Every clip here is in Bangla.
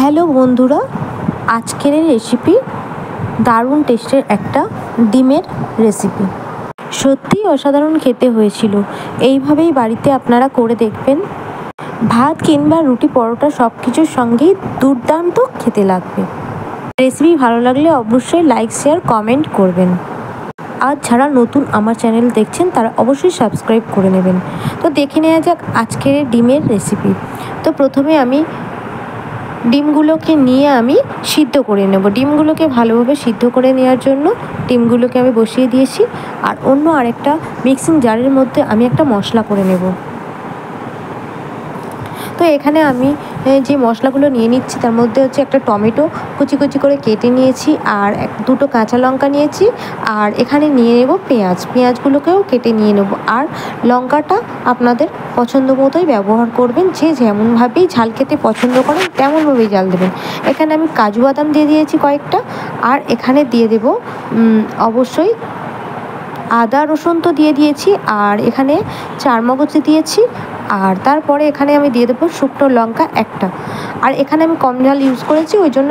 হ্যালো বন্ধুরা, আজকের রেসিপি দারুণ টেস্টের একটা ডিমের রেসিপি। সত্যিই অসাধারণ খেতে হয়েছিল। এইভাবেই বাড়িতে আপনারা করে দেখবেন। ভাত কিংবা রুটি, পরোটা সব কিছুর সঙ্গেই দুর্দান্ত খেতে লাগবে। রেসিপি ভালো লাগলে অবশ্যই লাইক, শেয়ার, কমেন্ট করবেন। আর যারা নতুন আমার চ্যানেল দেখছেন তারা অবশ্যই সাবস্ক্রাইব করে নেবেন। তো দেখে নেওয়া যাক আজকের ডিমের রেসিপি। তো প্রথমে আমি ডিমগুলোকে নিয়ে আমি সিদ্ধ করে নেব। ডিমগুলোকে ভালোভাবে সিদ্ধ করে নেওয়ার জন্য ডিমগুলোকে আমি বসিয়ে দিয়েছি। আর অন্য আরেকটা মিক্সিং জারের মধ্যে আমি একটা মশলা করে নেব। তো এখানে আমি যে মশলাগুলো নিয়ে নিচ্ছি তার মধ্যে হচ্ছে একটা টমেটো কুচি কুচি করে কেটে নিয়েছি, আর দুটো কাঁচা লঙ্কা নিয়েছি, আর এখানে নিয়ে নেব পেঁয়াজগুলোকেও কেটে নিয়ে নেব। আর লঙ্কাটা আপনাদের পছন্দ মতোই ব্যবহার করবেন, যে যেমনভাবেই ঝাল খেতে পছন্দ করেন তেমনভাবেই ঝাল দেবেন। এখানে আমি কাজু বাদাম দিয়ে দিয়েছি কয়েকটা, আর এখানে দিয়ে দেব অবশ্যই আদা রসুন তো দিয়ে দিয়েছি, আর এখানে চারমগজ দিয়েছি, আর তারপরে এখানে আমি দিয়ে দেবো শুকনো লঙ্কা একটা। আর এখানে আমি কম ঝাল ইউজ করেছি, ওই জন্য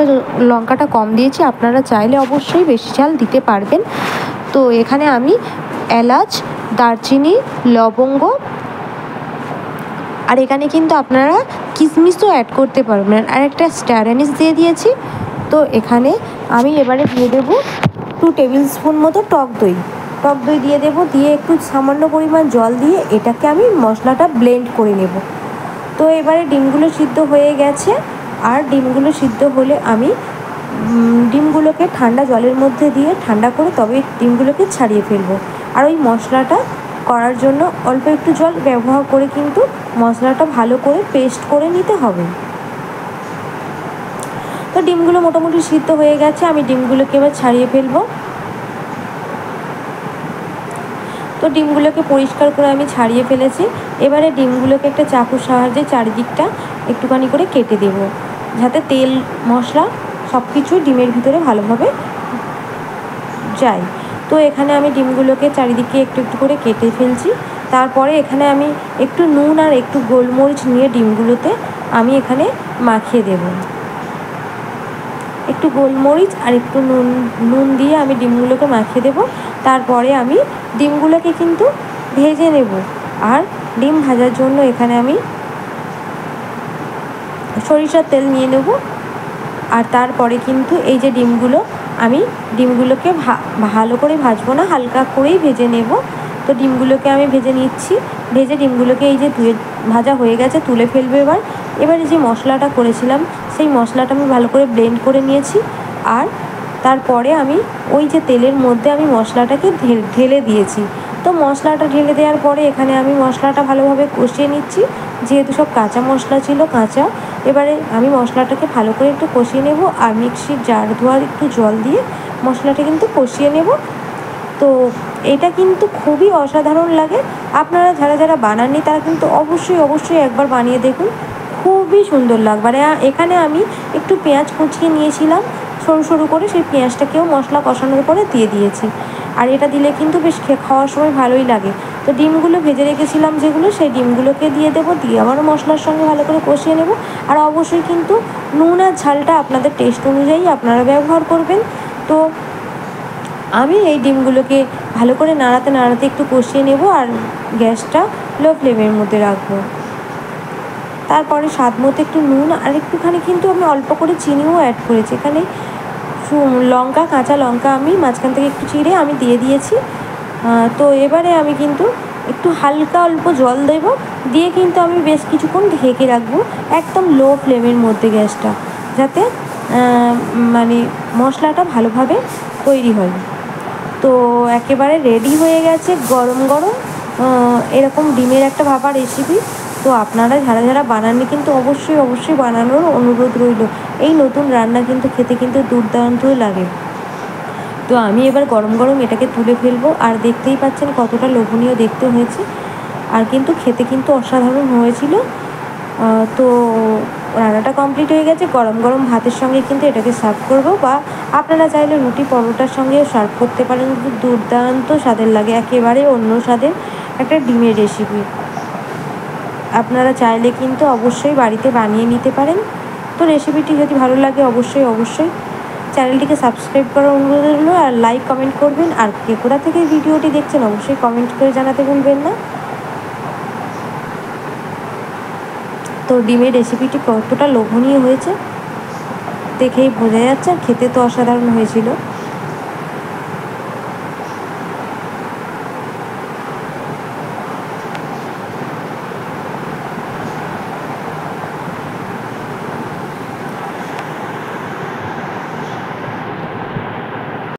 লঙ্কাটা কম দিয়েছি। আপনারা চাইলে অবশ্যই বেশি ঝাল দিতে পারবেন। তো এখানে আমি এলাচ, দারচিনি, লবঙ্গ, আর এখানে কিন্তু আপনারা কিশমিশও অ্যাড করতে পারবেন, আর একটা স্টার অ্যানিস দিয়ে দিয়েছি। তো এখানে আমি এবারে দিয়ে দেবো 2 টেবিল স্পুন মতো টক দই দিয়ে দেবো, দিয়ে একটু সামান্য পরিমাণ জল দিয়ে এটাকে আমি মশলাটা ব্লেন্ড করে নেব। তো এবারে ডিমগুলো সিদ্ধ হয়ে গেছে, আর ডিমগুলো সিদ্ধ হলে আমি ডিমগুলোকে ঠান্ডা জলের মধ্যে দিয়ে ঠান্ডা করে তবে ডিমগুলোকে ছাড়িয়ে ফেলবো। আর ওই মশলাটা করার জন্য অল্প একটু জল ব্যবহার করে কিন্তু মশলাটা ভালো করে পেস্ট করে নিতে হবে। তো ডিমগুলো মোটামুটি সিদ্ধ হয়ে গেছে, আমি ডিমগুলোকে এবার ছাড়িয়ে ফেলবো। তো ডিমগুলোকে পরিষ্কার করে আমি ছাড়িয়ে ফেলেছি। এবারে ডিমগুলোকে একটা চাকুর সাহায্যে চারিদিকটা একটুখানি করে কেটে দেব, যাতে তেল মশলা সব কিছু ডিমের ভিতরে ভালোভাবে যায়। তো এখানে আমি ডিমগুলোকে চারিদিকে একটু একটু করে কেটে ফেলছি। তারপরে এখানে আমি একটু নুন আর একটু গোলমরিচ নিয়ে ডিমগুলোতে আমি এখানে মাখিয়ে দেব। একটু গোলমরিচ আর একটু নুন দিয়ে আমি ডিমগুলোকে মাখিয়ে দেব। তারপরে আমি ডিমগুলোকে কিন্তু ভেজে নেব। আর ডিম ভাজার জন্য এখানে আমি সরিষার তেল নিয়ে নেব। আর তারপরে কিন্তু এই যে ডিমগুলোকে ভালো করে ভাজবো না, হালকা করেই ভেজে নেব। তো ডিমগুলোকে আমি ভেজে নিচ্ছি। ভেজে ডিমগুলোকে এই যে ভাজা হয়ে গেছে তুলে ফেলবো। এবারে যে মশলাটা করেছিলাম সেই মশলাটা আমি ভালো করে ব্লেন্ড করে নিয়েছি। আর তারপরে আমি ওই যে তেলের মধ্যে আমি মশলাটাকে ঢেলে দিয়েছি। তো মশলাটা ঢেলে দেওয়ার পরে এখানে আমি মশলাটা ভালোভাবে কষিয়ে নিচ্ছি, যেহেতু সব কাঁচা মশলা ছিল কাঁচা। এবারে আমি মশলাটাকে ভালো করে একটু কষিয়ে নেব, আর মিক্সির জার ধোয়ার একটু জল দিয়ে মশলাটা কিন্তু কষিয়ে নেব। তো এটা কিন্তু খুবই অসাধারণ লাগে। আপনারা যারা বানাননি তারা কিন্তু অবশ্যই একবার বানিয়ে দেখুন, খুবই সুন্দর লাগবে। আর এখানে আমি একটু পেঁয়াজ কুচিয়ে নিয়েছিলাম সরু সরু করে, সেই পেঁয়াজটাকেও মশলা কষানোর পরে দিয়ে দিয়েছি। আর এটা দিলে কিন্তু বেশ খাওয়ার সময় ভালোই লাগে। তো ডিমগুলো ভেজে রেখেছিলাম যেগুলো, সেই ডিমগুলোকে দিয়ে দেবো, দিয়ে আবারও মশলার সঙ্গে ভালো করে কষিয়ে নেব। আর অবশ্যই কিন্তু নুন আর ঝালটা আপনাদের টেস্ট অনুযায়ী আপনারা ব্যবহার করবেন। তো আমি এই ডিমগুলোকে ভালো করে নাড়াতে একটু কষিয়ে নেব, আর গ্যাসটা লো ফ্লেমের মধ্যে রাখবো। তারপরে স্বাদ মতো একটু নুন আর একটুখানি কিন্তু আমি অল্প করে চিনিও অ্যাড করেছি। এখানে কাঁচা লঙ্কা আমি মাঝখান থেকে একটু চিড়ে আমি দিয়ে দিয়েছি। তো এবারে আমি কিন্তু একটু হালকা অল্প জল দেব, দিয়ে কিন্তু আমি বেশ কিছুক্ষণ ঢেকে রাখবো একদম লো ফ্লেমের মধ্যে গ্যাসটা, যাতে মশলাটা ভালোভাবে তৈরি হয়। তো একেবারে রেডি হয়ে গেছে গরম গরম এরকম ডিমের একটা ভাপা রেসিপি। তো আপনারা যারা বানাননি কিন্তু অবশ্যই বানানোর অনুরোধ রইল। এই নতুন রান্না কিন্তু খেতে কিন্তু দুর্দান্তই লাগে। তো আমি এবার গরম গরম এটাকে তুলে ফেলবো। আর দেখতেই পাচ্ছেন কতটা লোভনীয় দেখতে হয়েছে, আর কিন্তু খেতে কিন্তু অসাধারণ হয়েছিল। তো রান্নাটা কমপ্লিট হয়ে গেছে। গরম গরম ভাতের সঙ্গে কিন্তু এটাকে সার্ভ করবো, বা আপনারা চাইলে রুটি পরোটার সঙ্গেও সার্ভ করতে পারেন। কিন্তু দুর্দান্ত স্বাদের লাগে, একেবারে অন্য স্বাদের একটা ডিমের রেসিপি। আপনারা চাইলে কিন্তু অবশ্যই বাড়িতে বানিয়ে নিতে পারেন। তো রেসিপিটি যদি ভালো লাগে অবশ্যই চ্যানেলটিকে সাবস্ক্রাইব করার অনুরোধ রইল, আর লাইক কমেন্ট করবেন। আর কে কোথা থেকে ভিডিওটি দেখছেন অবশ্যই কমেন্ট করে জানাতে ভুলবেন না। তো ডিমের রেসিপিটি কতটা লোভনীয় হয়েছে দেখেই বোঝা যাচ্ছে, আর খেতে তো অসাধারণ হয়েছিল।